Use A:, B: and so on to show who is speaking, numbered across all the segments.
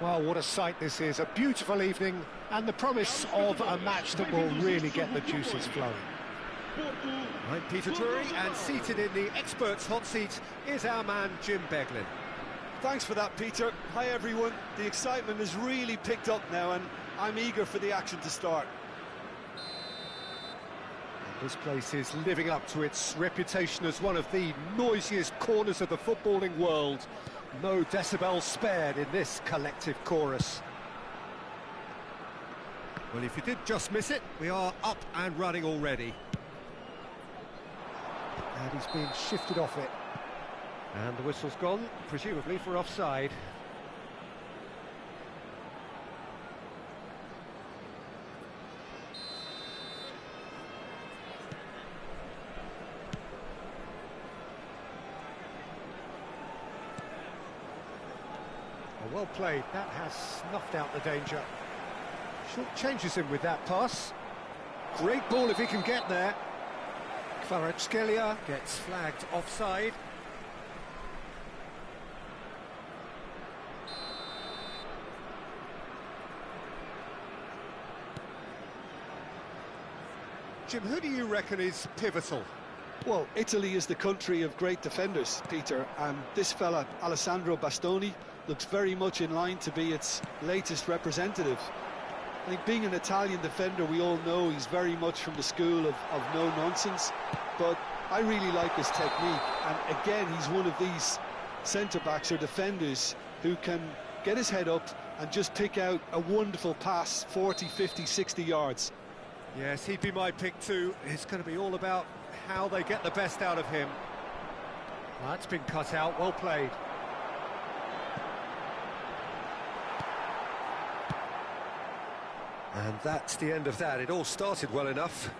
A: Well, what a sight this is. A beautiful evening and the promise of a match that will really get the juices flowing.
B: I'm Peter Drury, and seated in the experts' hot seat is our man Jim Beglin.
C: Thanks for that, Peter. Hi, everyone. The excitement has really picked up now, and I'm eager for the action to start.
B: This place is living up to its reputation as one of the noisiest corners of the footballing world. No decibels spared in this collective chorus. Well, if you did just miss it, we are up and running already.
A: And he's been shifted off it.
B: And the whistle's gone, presumably for offside.
A: Well played, that has snuffed out the danger. Short changes him with that pass.
B: Great ball if he can get there. Kvaratskhelia gets flagged offside. Jim, who do you reckon is pivotal?
C: Well, Italy is the country of great defenders, Peter, and this fella, Alessandro Bastoni, looks very much in line to be its latest representative. I think being an Italian defender, we all know he's very much from the school of no-nonsense, but I really like his technique, and again, he's one of these centre-backs or defenders who can get his head up and just pick out a wonderful pass, 40, 50, 60 yards.
B: Yes, he'd be my pick too. It's going to be all about how they get the best out of him.
A: That's been cut out, well played.
B: And that's the end of that. It all started well enough.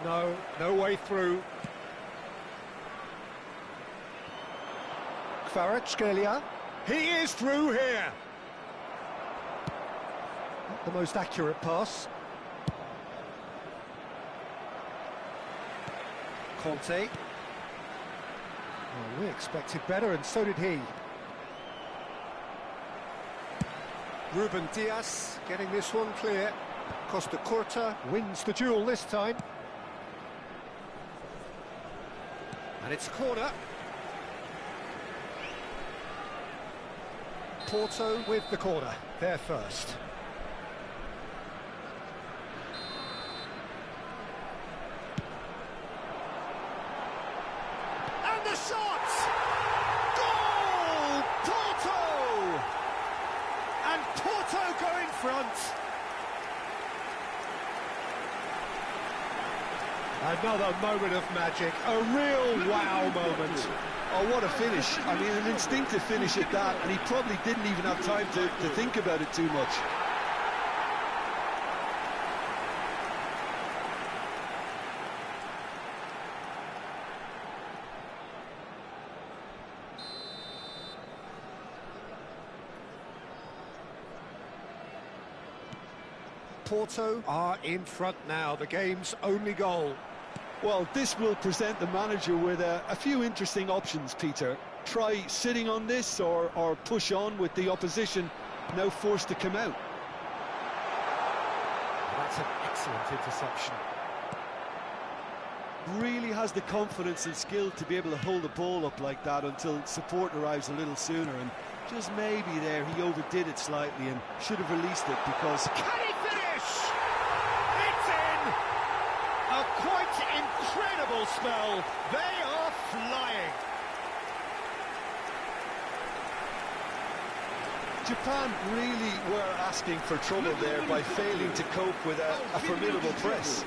A: No way through. Kvaratskhelia.
B: He is through here.
A: Not the most accurate pass.
B: Conte.
A: Well, we expected better, and so did he.
B: Ruben Dias getting this one clear.
A: Costa Curta wins the duel this time.
B: And it's a corner.
A: Porto with the corner, they're first.
B: And the shot! Goal! Porto! And Porto go in front.
A: Another moment of magic, a real wow moment.
C: Oh, what a finish. I mean, an instinctive finish at that, and he probably didn't even have time to think about it too much.
B: Porto are in front now, the game's only goal.
C: Well, this will present the manager with a few interesting options, Peter. Try sitting on this or push on with the opposition now forced to come out.
A: That's an excellent interception.
C: Really has the confidence and skill to be able to hold the ball up like that until support arrives a little sooner, and just maybe there he overdid it slightly and should have released it because...
B: Can he finish? It's in! A quite incredible spell. They are flying.
C: Japan really were asking for trouble there by failing to cope with a formidable press.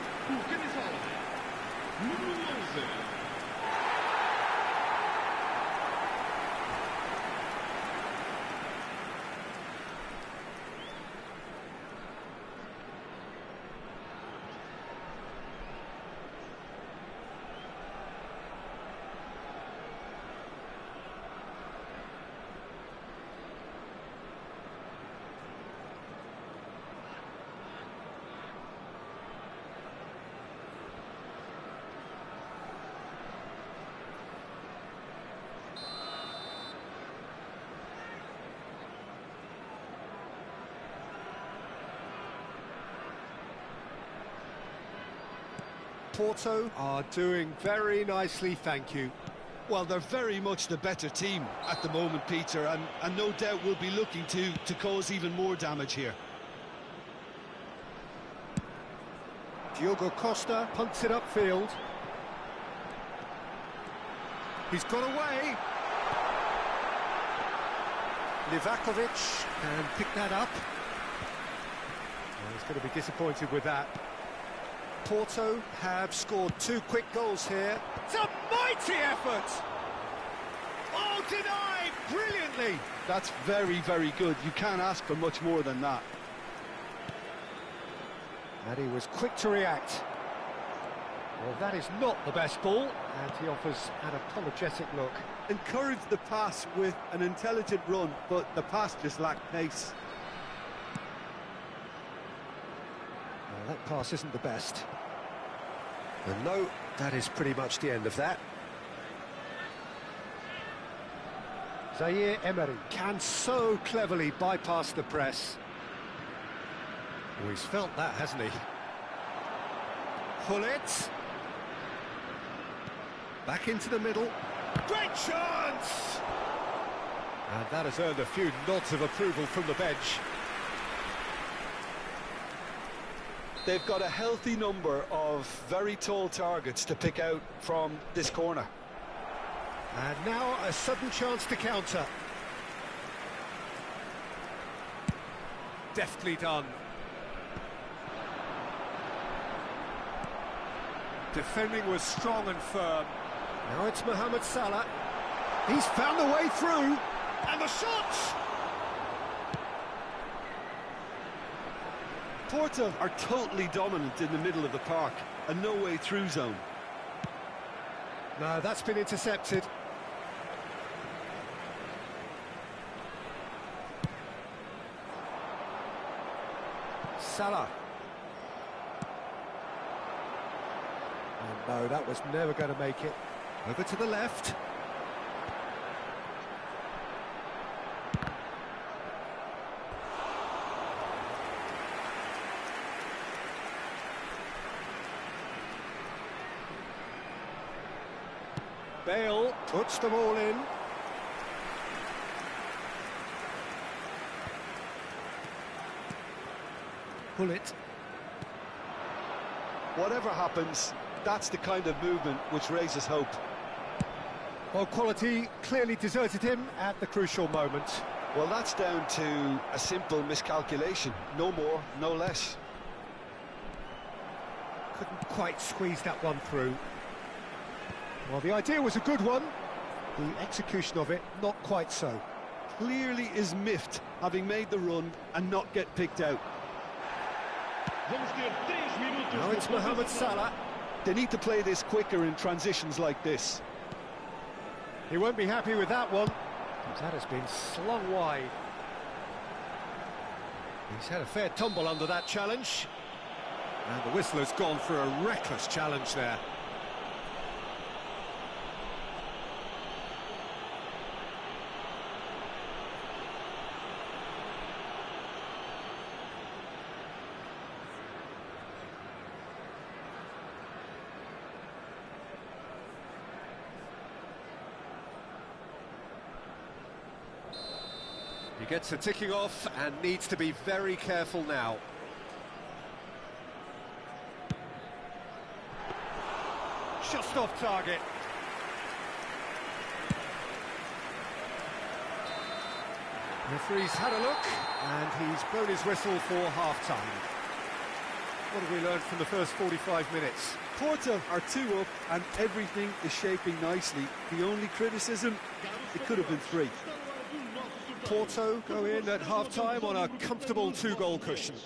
B: Porto are doing very nicely, thank you.
C: Well, they're very much the better team at the moment, Peter, and no doubt will be looking to cause even more damage here.
B: Diogo Costa punts it upfield. He's got away. Livakovic can pick that up. Well, he's going to be disappointed with that. Porto have scored 2 quick goals here. It's a mighty effort! Oh, denied brilliantly!
C: That's very, very good. You can't ask for much more than that.
B: And he was quick to react. Well, that is not the best ball, and he offers an apologetic look.
C: Encouraged the pass with an intelligent run, but the pass just lacked pace.
B: Well, that pass isn't the best. And no, that is pretty much the end of that. Zaire Emery can so cleverly bypass the press. Oh, he's felt that, hasn't he? Pull it. Back into the middle. Great chance! And that has earned a few nods of approval from the bench.
C: They've got a healthy number of very tall targets to pick out from this corner.
B: And now a sudden chance to counter. Deftly done. Defending was strong and firm. Now it's Mohamed Salah. He's found a way through. And the shot!
C: Porto are totally dominant in the middle of the park, a no-way through zone.
B: No, that's been intercepted. Salah. Oh, no, that was never going to make it. Over to the left. Bale puts them all in. Pull it.
C: Whatever happens, that's the kind of movement which raises hope.
B: Well, quality clearly deserted him at the crucial moment.
C: Well, that's down to a simple miscalculation. No more, no less.
B: Couldn't quite squeeze that one through. Well, the idea was a good one. The execution of it, not quite so.
C: Clearly is miffed, having made the run and not get picked out.
B: Now it's Mohamed Salah.
C: They need to play this quicker in transitions like this.
B: He won't be happy with that one. That has been slung wide. He's had a fair tumble under that challenge. And the whistler's gone for a reckless challenge there. He gets a ticking off and needs to be very careful now. Just off target. Referee's had a look and he's blown his whistle for half-time. What have we learned from the first 45 minutes?
C: Porto are 2 up and everything is shaping nicely. The only criticism, it could have been 3.
B: Porto go in at half-time on a comfortable 2-goal cushion.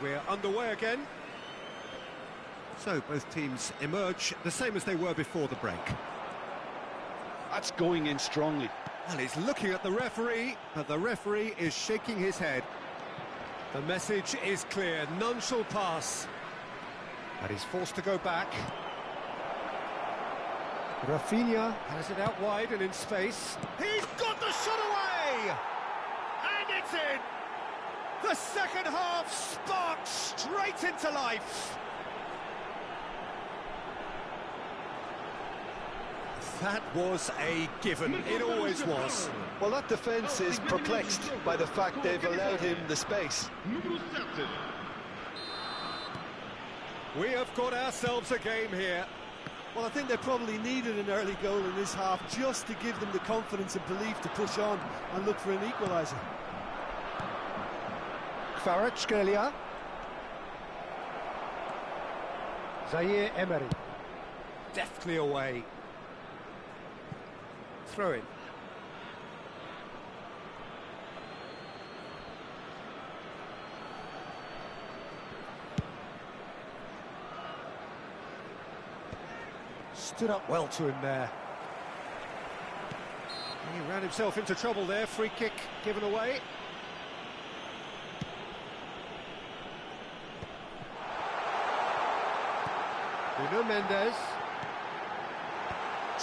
B: we're underway again. So both teams emerge the same as they were before the break.
C: That's going in strongly.
B: Well, he's looking at the referee, but the referee is shaking his head. The message is clear, none shall pass. But he's forced to go back. Rafinha has it out wide and in space. He's got the shot away! And it's in! The second half sparked straight into life. That was a given, it always was.
C: Well, that defence is perplexed by the fact they've allowed him the space.
B: We have got ourselves a game here.
D: Well, I think they probably needed an early goal in this half just to give them the confidence and belief to push on and look for an equaliser.
A: Kvaratskhelia. Zaire Emery.
B: Deftly away. Throw in. Stood up well to him there. He ran himself into trouble there. Free kick given away. Nuno Mendes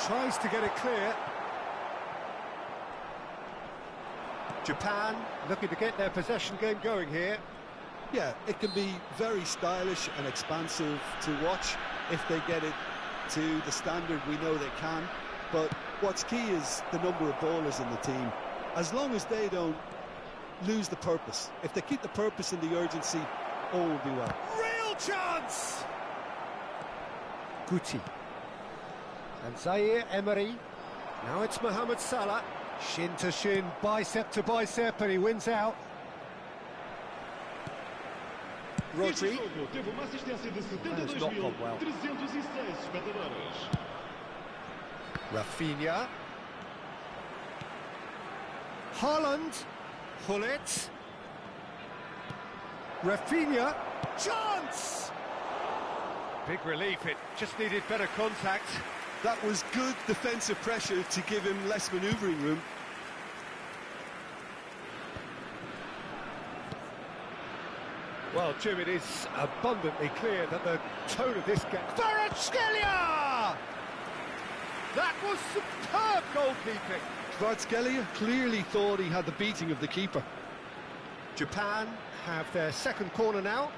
B: tries to get it clear. Japan looking to get their possession game going here.
D: Yeah, it can be very stylish and expansive to watch if they get it to the standard we know they can. But what's key is the number of ballers in the team. As long as they don't lose the purpose, if they keep the purpose and the urgency, all will be well.
B: Real chance!
A: Guti. And Zaire Emery.
B: Now it's Mohamed Salah. Shin to shin, bicep to bicep, and he wins out. Rodri.
A: Has not gone well.
B: Rafinha. Haaland. Hullet. Rafinha. Chance! Big relief, it just needed better contact.
D: That was good defensive pressure to give him less manoeuvring room.
B: Well, Jim, it is abundantly clear that the tone of this game... Kvaratskhelia! That was superb goalkeeping.
C: Kvaratskhelia clearly thought he had the beating of the keeper.
B: Japan have their second corner now.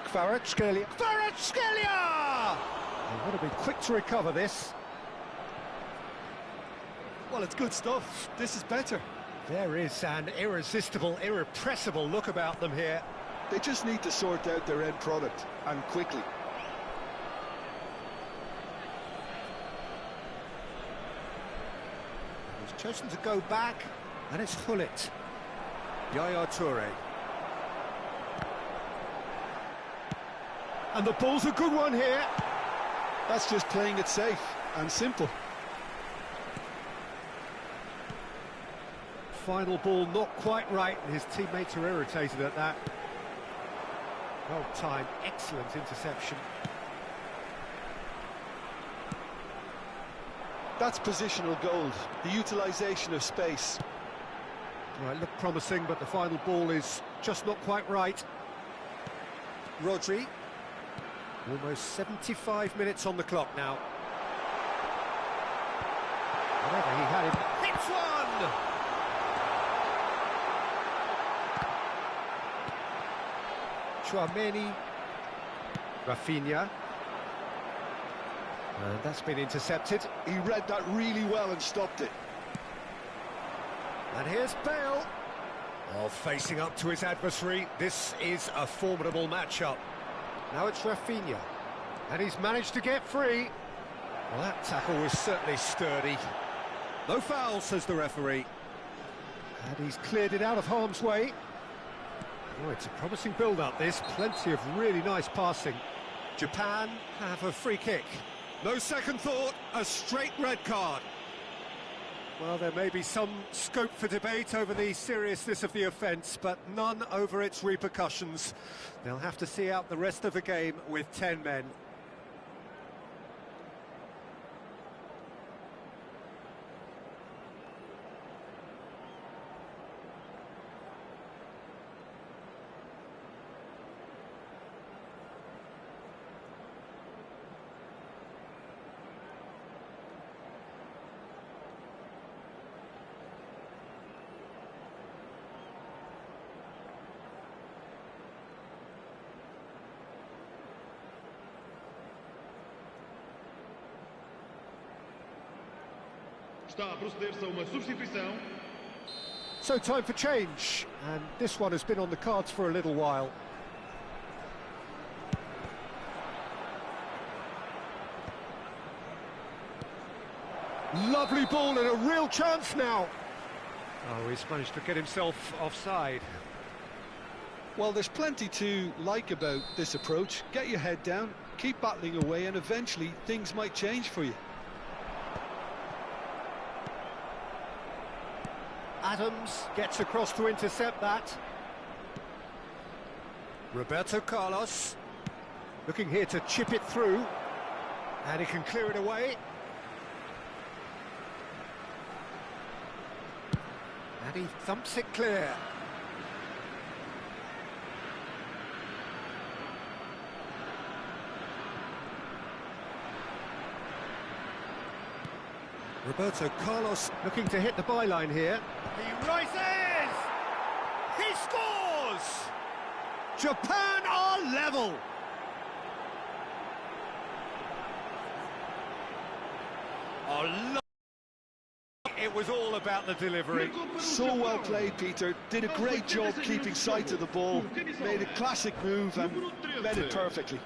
A: Kvaratskhelia.
B: Kvaratskhelia! They want to be quick to recover this.
D: Well, it's good stuff. This is better.
B: There is an irresistible, irrepressible look about them here.
C: They just need to sort out their end product, and quickly.
B: He's chosen to go back, and it's Hullet. Yaya Toure. And the ball's a good one here.
C: That's just playing it safe and simple.
B: Final ball not quite right, and his teammates are irritated at that. Well timed, excellent interception.
C: That's positional gold, the utilisation of space.
B: Right, looked promising, but the final ball is just not quite right. Rodri. Almost 75 minutes on the clock now. Whatever he had him. Hits one! Chouameni. Rafinha. And that's been intercepted.
C: He read that really well and stopped it.
B: And here's Bale. Oh, facing up to his adversary. This is a formidable matchup. Now it's Rafinha. And he's managed to get free. Well, that tackle was certainly sturdy. No foul, says the referee. And he's cleared it out of harm's way. Oh, it's a promising build-up, this. Plenty of really nice passing. Japan have a free kick. No second thought, a straight red card. Well, there may be some scope for debate over the seriousness of the offence, but none over its repercussions. They'll have to see out the rest of the game with 10 men.
E: Está a proceder-se a uma substituição.
A: So time for change, and this one has been on the cards for a little while. Lovely ball and a real chance now.
B: Oh, he's managed to get himself offside.
C: Well, there's plenty to like about this approach. Get your head down, keep battling away, and eventually things might change for you.
A: Adams gets across to intercept that.
B: Roberto Carlos looking here to chip it through, and he can clear it away. And he thumps it clear. Roberto Carlos looking to hit the byline here.
A: He rises! He scores! Japan are level!
B: Oh, it was all about the delivery.
C: So well played, Peter. Did a great job keeping sight of the ball. Made a classic move and led it perfectly.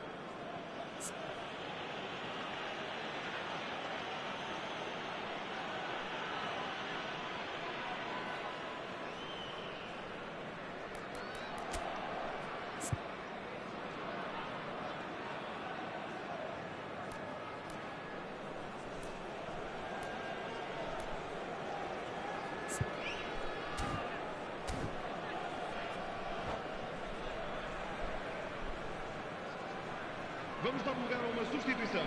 E: Vamos dar lugar a uma substituição.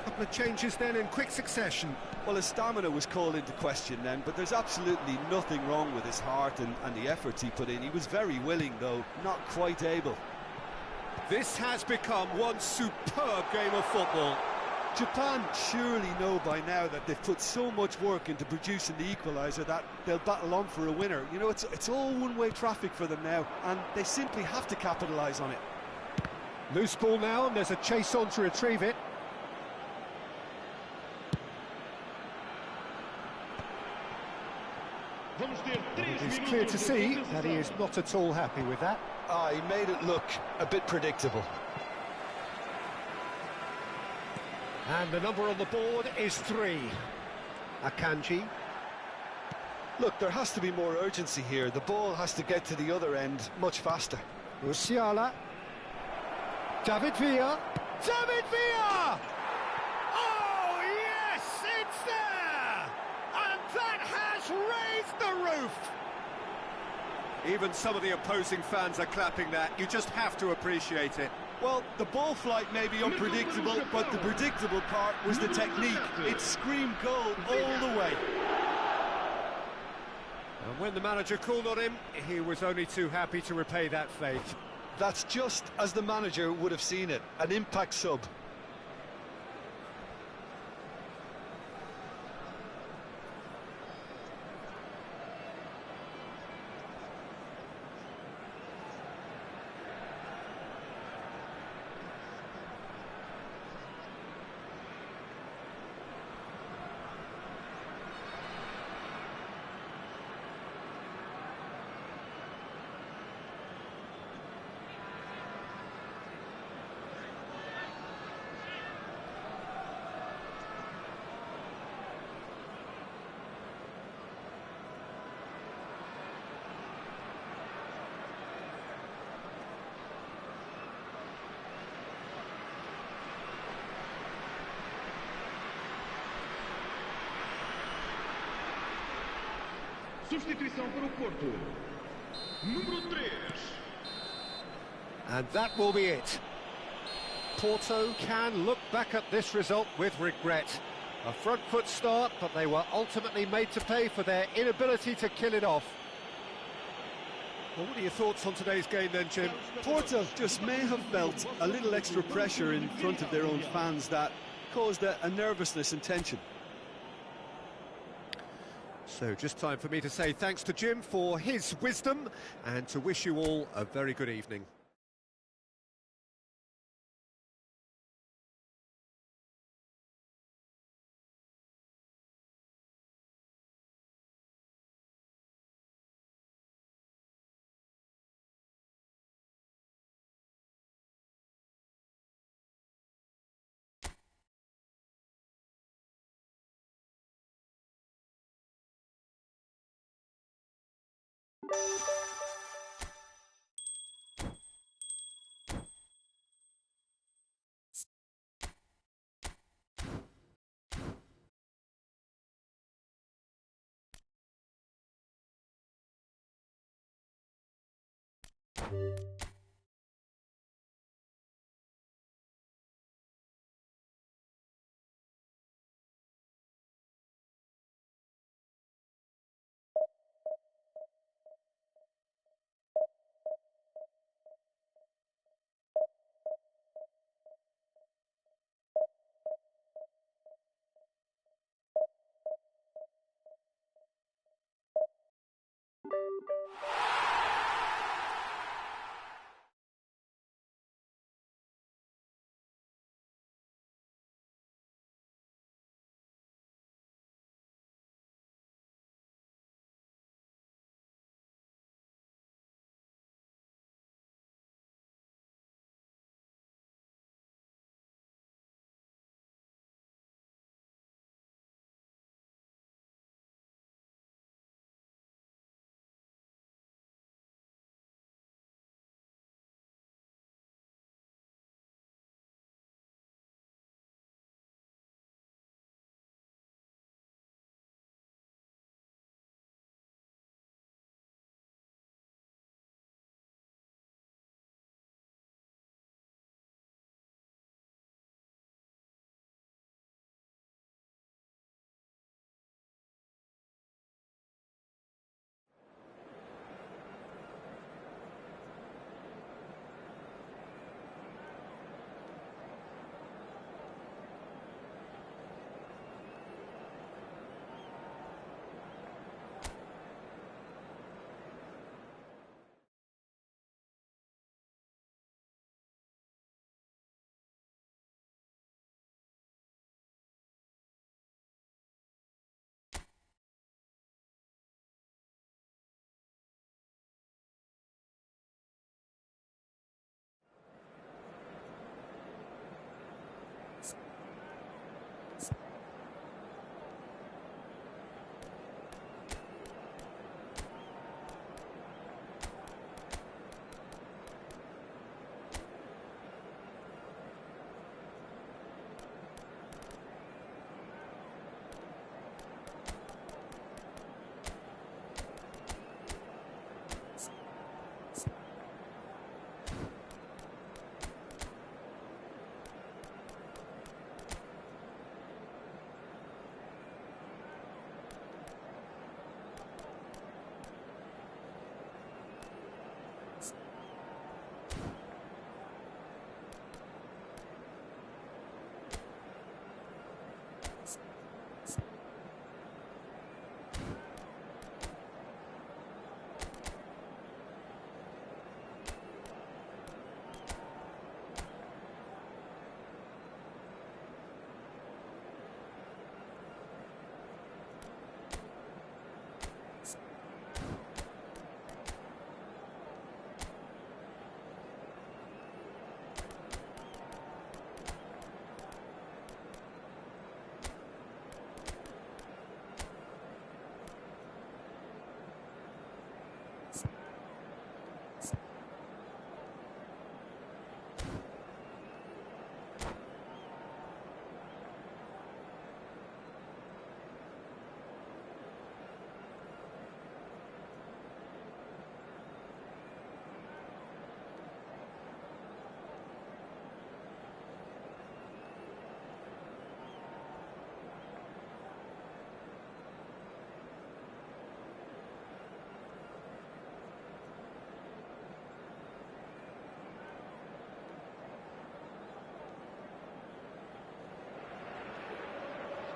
B: Couple of changes then in quick succession.
D: Well, his stamina was called into question then, but there's absolutely nothing wrong with his heart and the efforts he put in. He was very willing, though, not quite able.
B: This has become one superb game of football.
D: Japan surely know by now that they've put so much work into producing the equaliser that they'll battle on for a winner. You know, it's all one-way traffic for them now, and they simply have to capitalise on it.
A: Loose ball now, and there's a chase on to retrieve it. It's clear to see that he is not at all happy with that.
C: He made it look a bit predictable.
A: And the number on the board is 3. Akanji.
C: Look, there has to be more urgency here. The ball has to get to the other end much faster.
A: Musiala. David Villa. David Villa! Oh, yes, it's there! And that has raised the roof!
B: Even some of the opposing fans are clapping that. You just have to appreciate it.
D: Well, the ball flight may be unpredictable, but the predictable part was the technique. It screamed goal all the way.
B: And when the manager called on him, he was only too happy to repay that faith.
C: That's just as the manager would have seen it, an impact sub.
E: substituição para o Porto. Número 3.
B: And that will be it. Porto can look back at this result with regret. A front foot start, but they were ultimately made to pay for their inability to kill it off. Well, what are your thoughts on today's game then, Jim?
D: Porto just may have felt a little extra pressure in front of their own fans that caused a nervousness and tension.
B: So just time for me to say thanks to Jim for his wisdom and to wish you all a very good evening.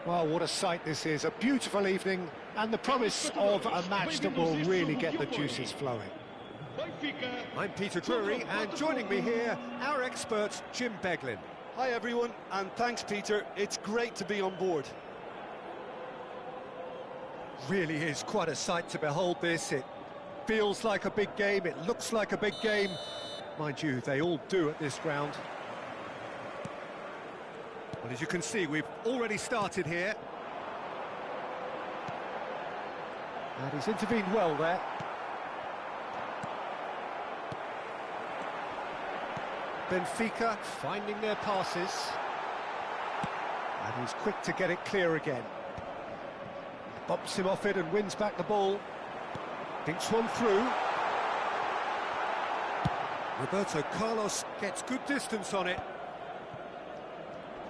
A: Well, what a sight this is, a beautiful evening, and the promise of a match that will really get the juices flowing.
B: I'm Peter Drury, and joining me here, our expert, Jim Beglin.
C: Hi everyone, and thanks Peter, it's great to be on board.
B: Really is quite a sight to behold this. It feels like a big game, it looks like a big game. Mind you, they all do at this ground. Well, as you can see, we've already started here. And he's intervened well there. Benfica finding their passes. And he's quick to get it clear again. Bops him off it and wins back the ball. Thinks one through. Roberto Carlos gets good distance on it.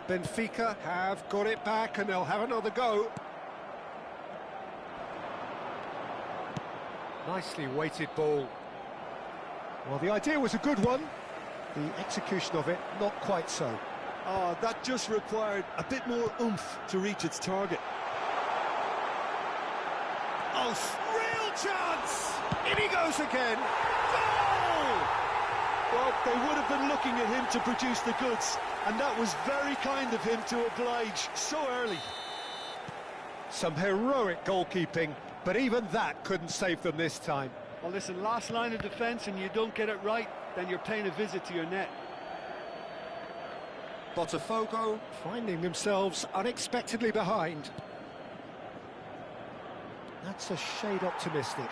B: Benfica have got it back and they'll have another go. Nicely weighted ball. Well, the idea was a good one. The execution of it, not quite so.
C: Oh, that just required a bit more oomph to reach its target.
B: Oh, real chance! In he goes again! Goal!
C: Well, they would have been looking at him to produce the goods, and that was very kind of him to oblige so early.
B: Some heroic goalkeeping, but even that couldn't save them this time.
C: Well, listen, last line of defence and you don't get it right, then you're paying a visit to your net.
B: Botafogo finding themselves unexpectedly behind. That's a shade optimistic.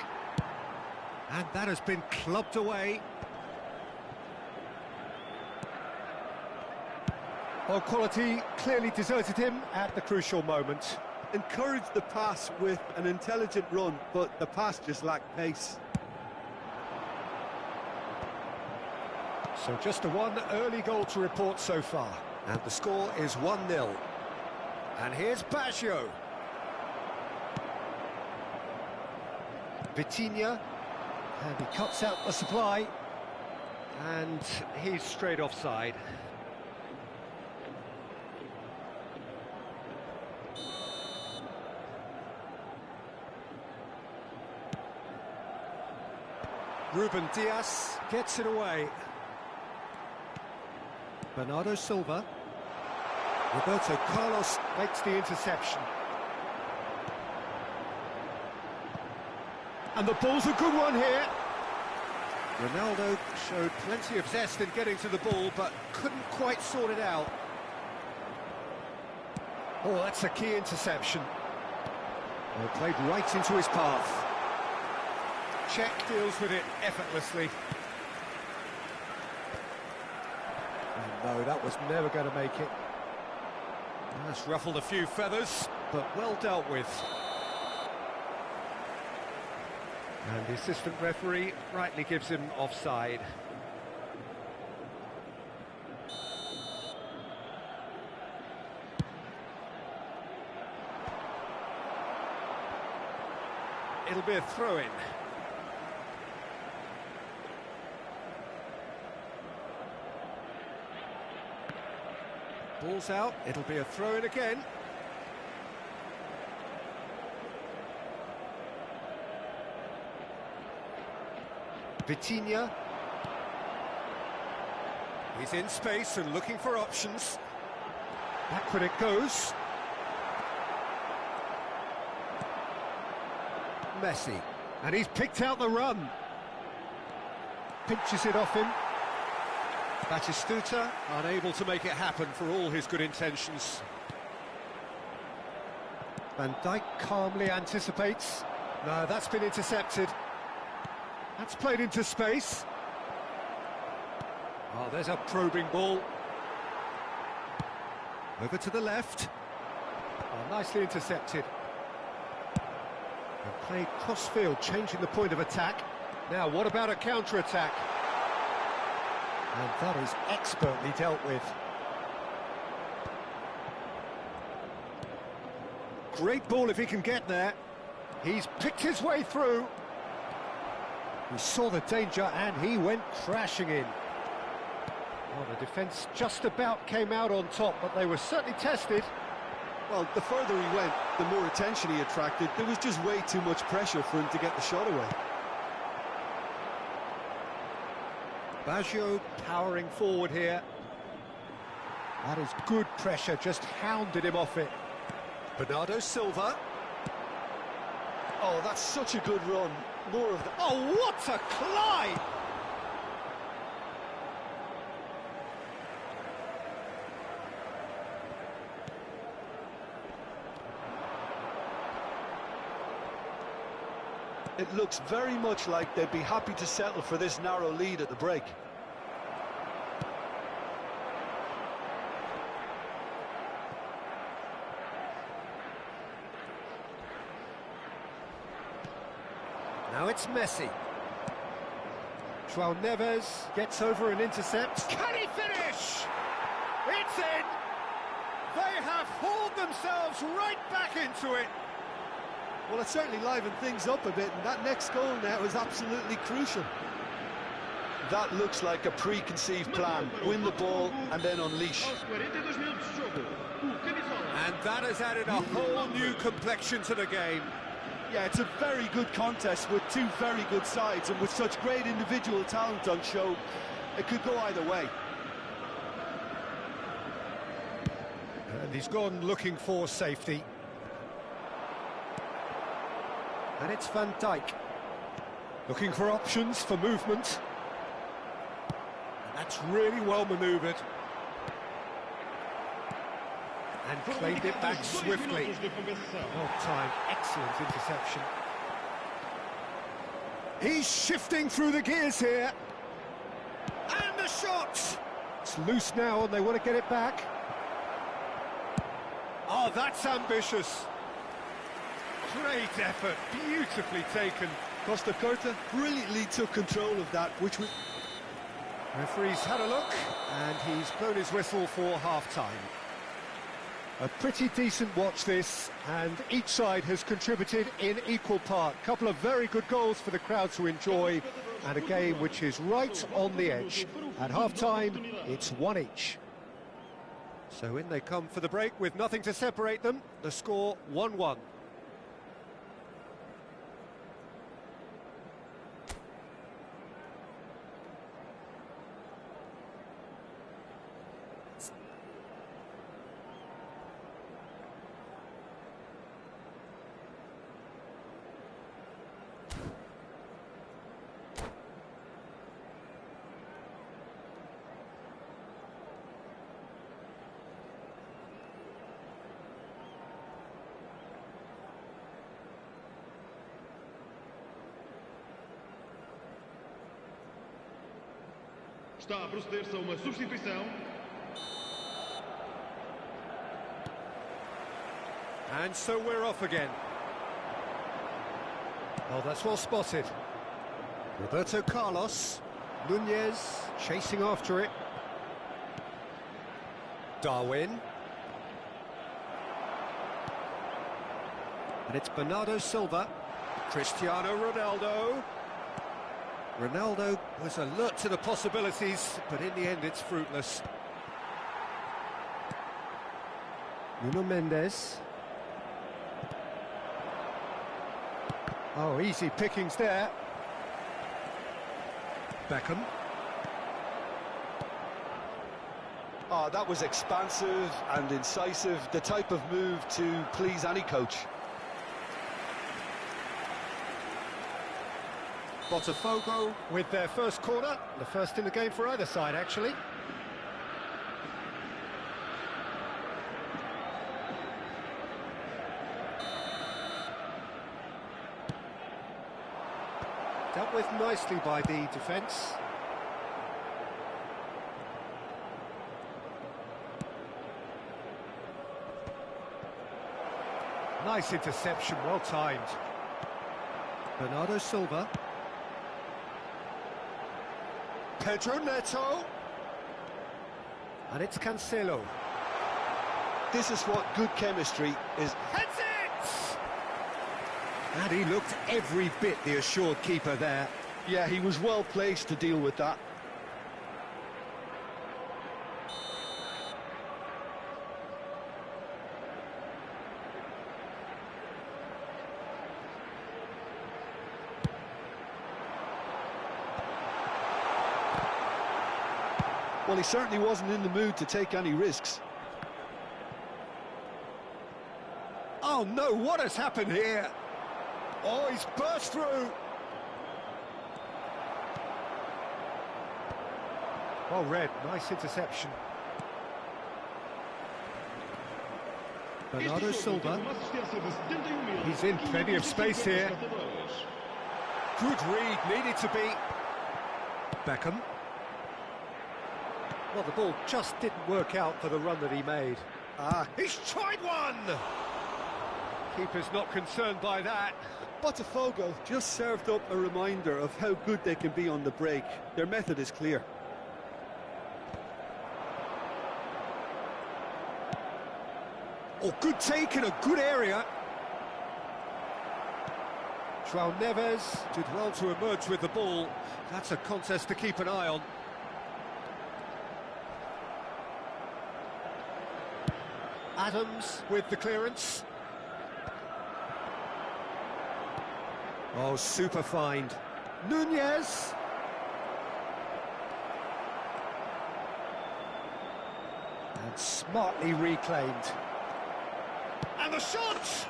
B: And that has been clubbed away. Well, quality clearly deserted him at the crucial moment.
C: Encouraged the pass with an intelligent run, but the pass just lacked pace.
B: So just the one early goal to report so far. And the score is 1-0. And here's Baggio. Vitinha. And he cuts out the supply. And he's straight offside. Ruben Dias gets it away. Bernardo Silva. Roberto Carlos makes the interception. And the ball's a good one here. Ronaldo showed plenty of zest in getting to the ball, but couldn't quite sort it out. Oh, that's a key interception. Well, played right into his path. Czech deals with it effortlessly. No, that was never going to make it. That's ruffled a few feathers, but well dealt with. And the assistant referee rightly gives him offside. It'll be a throw-in. Ball's out, it'll be a throw-in again. Vitinha. He's in space and looking for options. Backward it goes. Messi. And he's picked out the run. Pinches it off him. Batistuta unable to make it happen for all his good intentions. Van Dijk calmly anticipates. No, that's been intercepted. That's played into space. Oh, there's a probing ball. Over to the left. Oh, nicely intercepted. And played cross-field, changing the point of attack. Now, what about a counter-attack? And that is expertly dealt with. Great ball if he can get there. He's picked his way through. He saw the danger and he went crashing in. Well, the defence just about came out on top, but they were certainly tested.
D: Well, the further he went, the more attention he attracted. There was just way too much pressure for him to get the shot away.
B: Baggio powering forward here. That is good pressure, just hounded him off it. Bernardo Silva.
D: Oh, that's such a good run. More of the...
B: Oh, what a climb!
C: It looks very much like they'd be happy to settle for this narrow lead at the break.
B: Now it's Messi. João Neves gets over and intercepts. Can he finish? It's in! They have hauled themselves right back into it.
D: Well, it certainly livened things up a bit, and that next goal now is absolutely crucial.
C: That looks like a preconceived plan. Win the ball and then unleash.
B: And that has added a whole new complexion to the game.
D: Yeah, it's a very good contest with two very good sides, and with such great individual talent on show, it could go either way.
B: And he's gone looking for safety. And it's Van Dijk. Looking for options for movement. And that's really well manoeuvred. And claimed it back swiftly. Well timed, excellent interception. He's shifting through the gears here. And the shot! It's loose now and they want to get it back. Oh, that's ambitious. Great effort, beautifully taken.
D: Costa Curta brilliantly took control of that, which was...
B: Referee's had a look, and he's blown his whistle for half-time. A pretty decent watch this, and each side has contributed in equal part. Couple of very good goals for the crowd to enjoy, and a game which is right on the edge. At half-time, it's 1 each. So in they come for the break with nothing to separate them. The score 1-1.
E: Está a proceder-se a uma substituição.
B: And so we're off again. Oh, that's well spotted. Roberto Carlos. Nunez chasing after it. Darwin. And it's Bernardo Silva. Cristiano Ronaldo. Ronaldo was alert to the possibilities, but in the end it's fruitless. Nuno Mendes. Oh, easy pickings there. Beckham.
C: Oh, that was expansive and incisive, the type of move to please any coach.
B: Botafogo with their first corner, the first in the game for either side, actually. Dealt with nicely by the defence. Nice interception, well timed. Bernardo Silva. Pedro Neto. And it's Cancelo.
C: This is what good chemistry is.
B: Heads it! And he looked every bit the assured keeper there.
C: Yeah, he was well placed to deal with that. Well, he certainly wasn't in the mood to take any risks.
B: Oh no, what has happened here? Oh, he's burst through. Well read, nice interception. Bernardo Silva. He's in plenty of space here. Good read, needed to be. Beckham. Well, the ball just didn't work out for the run that he made. He's tried one! Keeper's not concerned by that.
C: Botafogo just served up a reminder of how good they can be on the break. Their method is clear.
B: Oh, good take in a good area. João Neves did well to emerge with the ball. That's a contest to keep an eye on. Adams with the clearance. Oh, super find. Nunez. And smartly reclaimed. And the shot!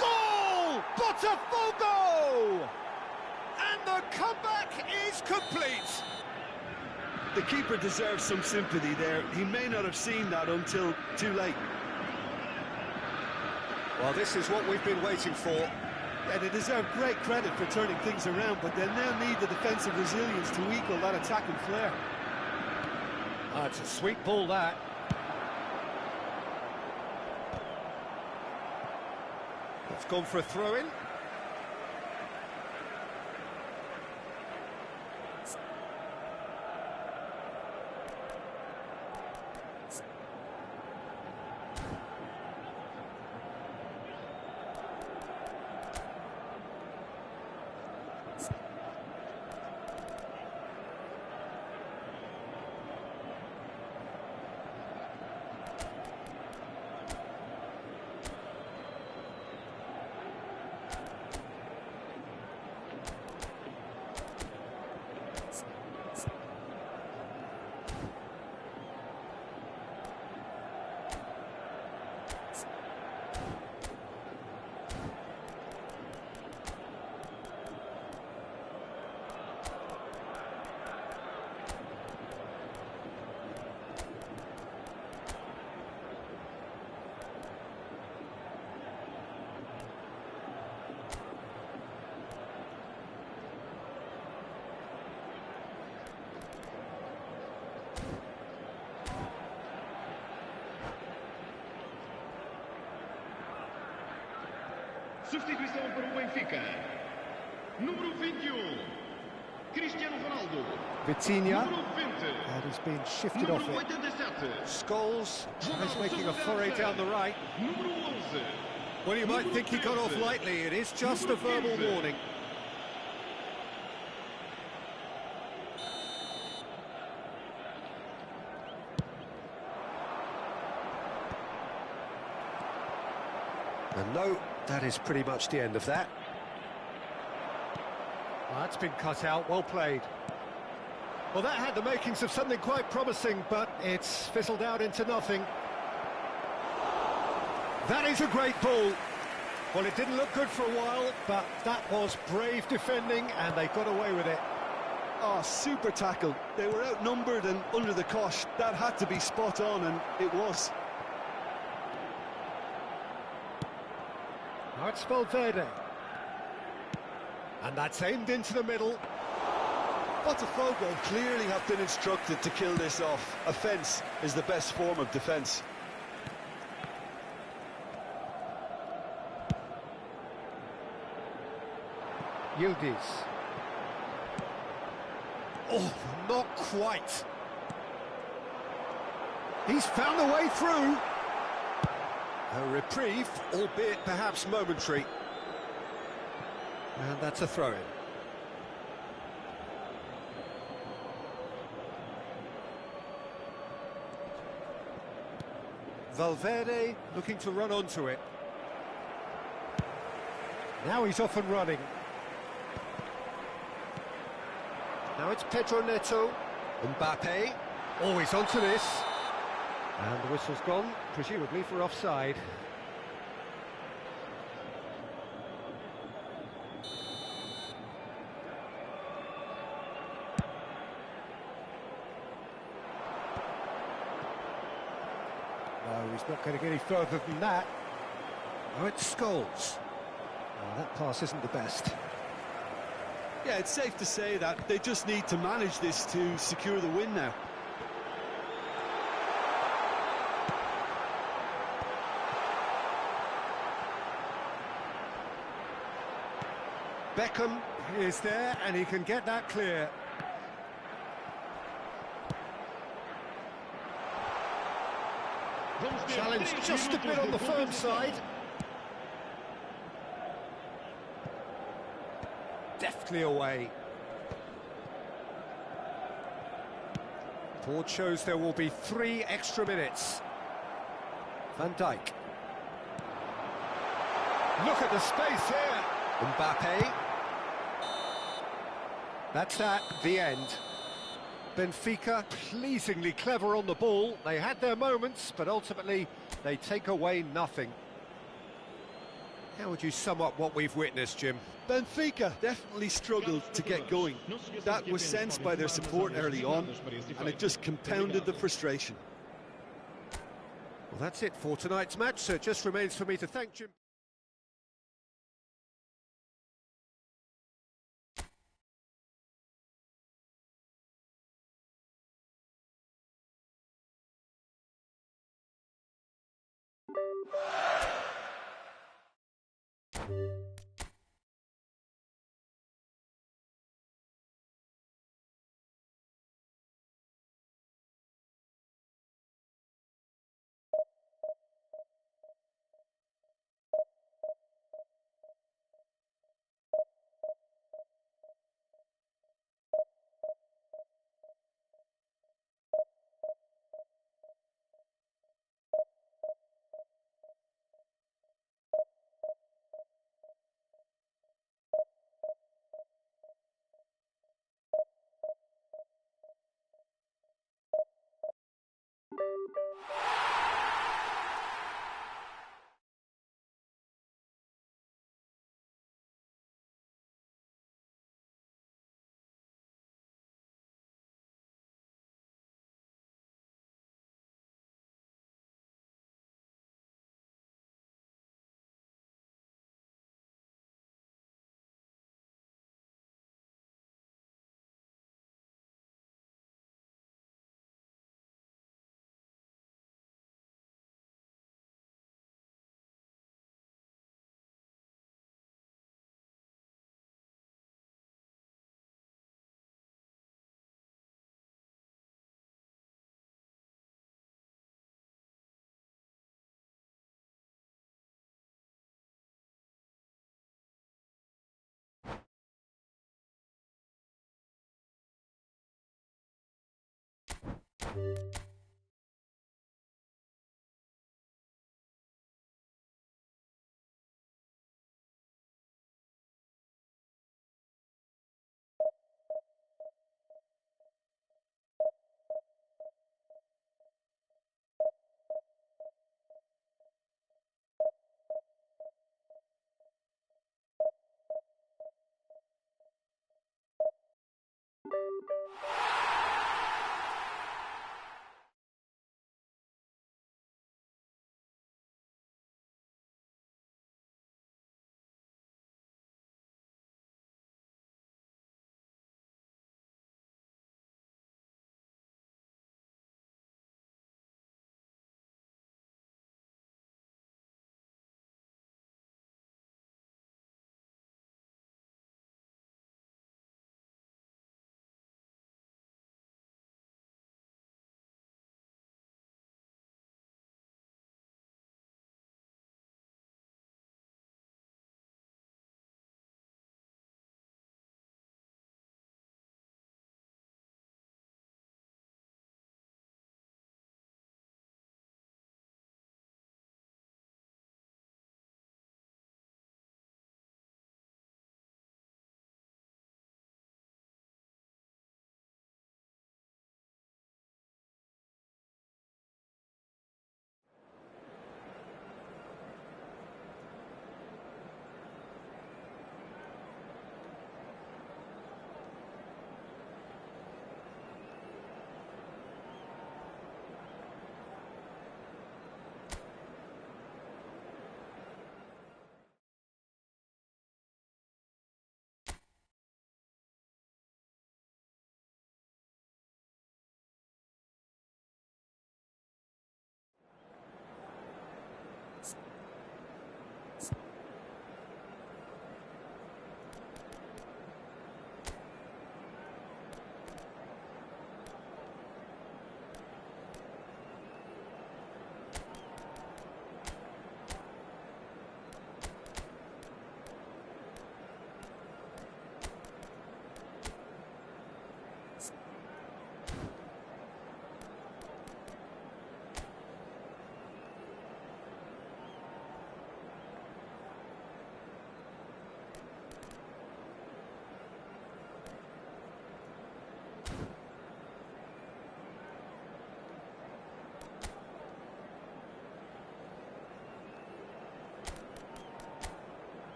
B: Goal! Botafogo! And the comeback is complete.
C: The keeper deserves some sympathy there. He may not have seen that until too late.
B: Well, this is what we've been waiting for.
C: Yeah, they deserve great credit for turning things around, but they'll now need the defensive resilience to equal that attacking flair.
B: It's a sweet ball, that. It's gone for a throw-in.
E: Substituição para o Benfica. Número 21. Cristiano Ronaldo.
B: Vitinha.
E: Número 20.
B: And he's been shifted off
E: Número
B: it.
E: 87.
B: Scholes is making a foray down the right.
E: Número 11.
B: Well, you might think he got off lightly. It is just a verbal warning. And no, that is pretty much the end of that. Well, that's been cut out, well played. Well, that had the makings of something quite promising, but it's fizzled out into nothing. That is a great ball. Well, it didn't look good for a while, but that was brave defending, and they got away with it.
C: Oh, super tackle. They were outnumbered and under the cosh. That had to be spot on, and it was.
B: Now it's Valverde. And that's aimed into the middle.
C: Botafogo clearly have been instructed to kill this off. Offence is the best form of defence.
B: Yildiz. Oh, not quite. He's found a way through. A reprieve, albeit perhaps momentary. And that's a throw-in. Valverde looking to run onto it. Now he's off and running. Now it's Pedro Neto. Mbappe. Oh, he's onto this. And the whistle's gone, presumably for offside.
A: No, he's not going to get any further than that.
B: Oh, it's Scholes.
A: Oh, that pass isn't the best.
D: Yeah, it's safe to say that they just need to manage this to secure the win now.
B: Beckham is there, and he can get that clear.
A: Challenge just a bit on the firm side.
B: Deftly away. Board shows there will be 3 extra minutes. Van Dijk.
A: Look at the space here.
B: Mbappe. That's that, the end. Benfica pleasingly clever on the ball. They had their moments, but ultimately they take away nothing. How would you sum up what we've witnessed, Jim?
D: Benfica definitely struggled to get going. That was sensed by their support early on, and it just compounded the frustration.
B: Well, that's it for tonight's match, so it just remains for me to thank Jim.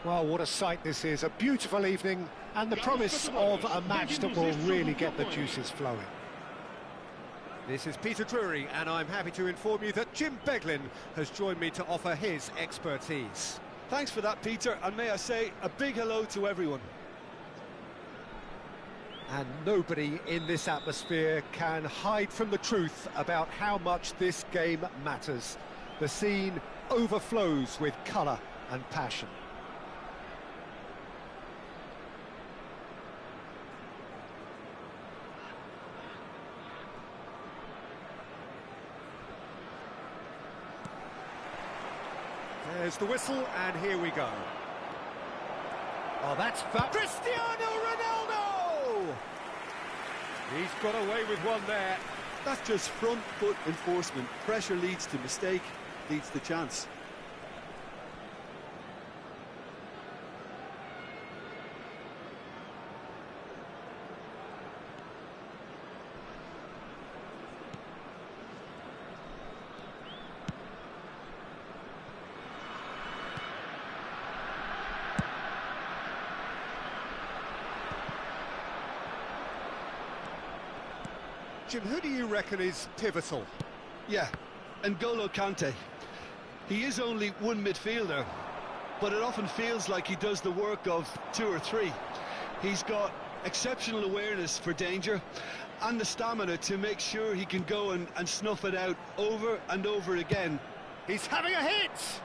A: Well, what a sight this is. A beautiful evening and the promise of a match that will really get the juices flowing.
B: This is Peter Drury, and I'm happy to inform you that Jim Beglin has joined me to offer his expertise.
C: Thanks for that, Peter, and may I say a big hello to everyone.
B: And nobody in this atmosphere can hide from the truth about how much this game matters. The scene overflows with colour and passion. There's the whistle, and here we go. Oh, that's Cristiano Ronaldo! He's got away with one there.
D: That's just front foot enforcement. Pressure leads to mistake, leads to chance.
B: Jim, who do you reckon is pivotal?
C: Yeah, N'Golo Kante. He is only one midfielder, but it often feels like he does the work of two or three. He's got exceptional awareness for danger and the stamina to make sure he can go and snuff it out over and over again.
B: He's having a hit!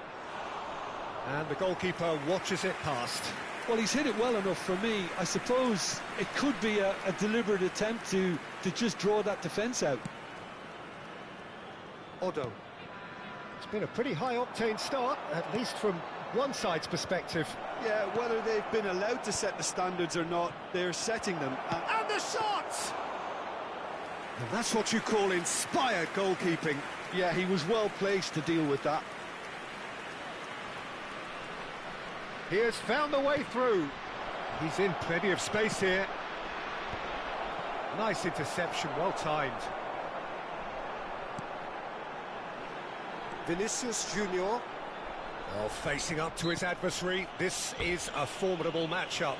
B: And the goalkeeper watches it past.
C: Well, he's hit it well enough for me. I suppose it could be a deliberate attempt to just draw that defence out.
B: Odo.
A: It's been a pretty high-octane start, at least from one side's perspective.
D: Yeah, whether they've been allowed to set the standards or not, they're setting them.
B: And the shot! And that's what you call inspired goalkeeping.
C: Yeah, he was well placed to deal with that.
B: He has found the way through. He's in plenty of space here. Nice interception, well timed. Vinicius Junior. Well, facing up to his adversary, this is a formidable matchup.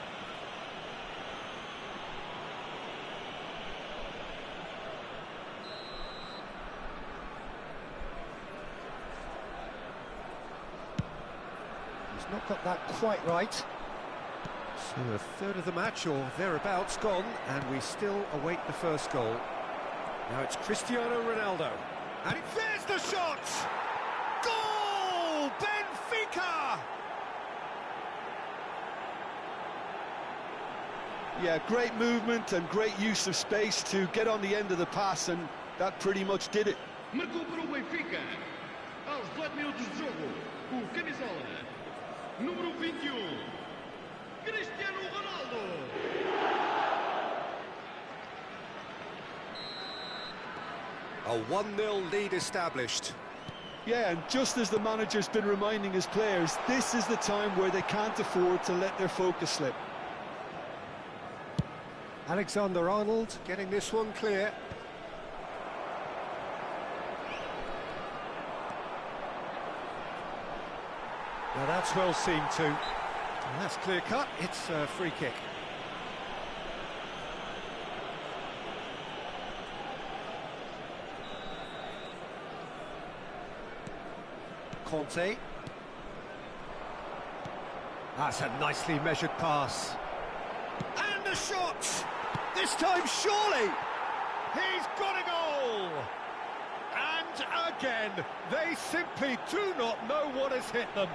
A: Not got that quite right.
B: So a third of the match or thereabouts gone, and we still await the first goal. Now it's Cristiano Ronaldo, and there's the shot! Goal! Benfica!
C: Yeah, great movement and great use of space to get on the end of the pass, and that pretty much did it.
E: Marcou para o Benfica. Aos 18 minutos de jogo, o camisola número 21, Cristiano Ronaldo.
B: A 1-0 lead established.
C: Yeah, and just as the manager's been reminding his players, this is the time where they can't afford to let their focus slip.
B: Alexander-Arnold getting this one clear. Now that's well seen too. And that's clear cut, it's a free kick. Conte. That's a nicely measured pass. And the shot! This time surely! He's got a goal! And again, they simply do not know what has hit them.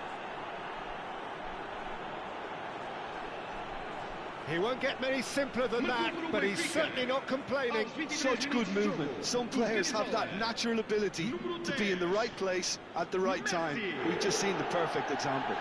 B: He won't get many simpler than that, but he's certainly not complaining.
C: Such good movement. Some players have that natural ability to be in the right place at the right time. We've just seen the perfect example.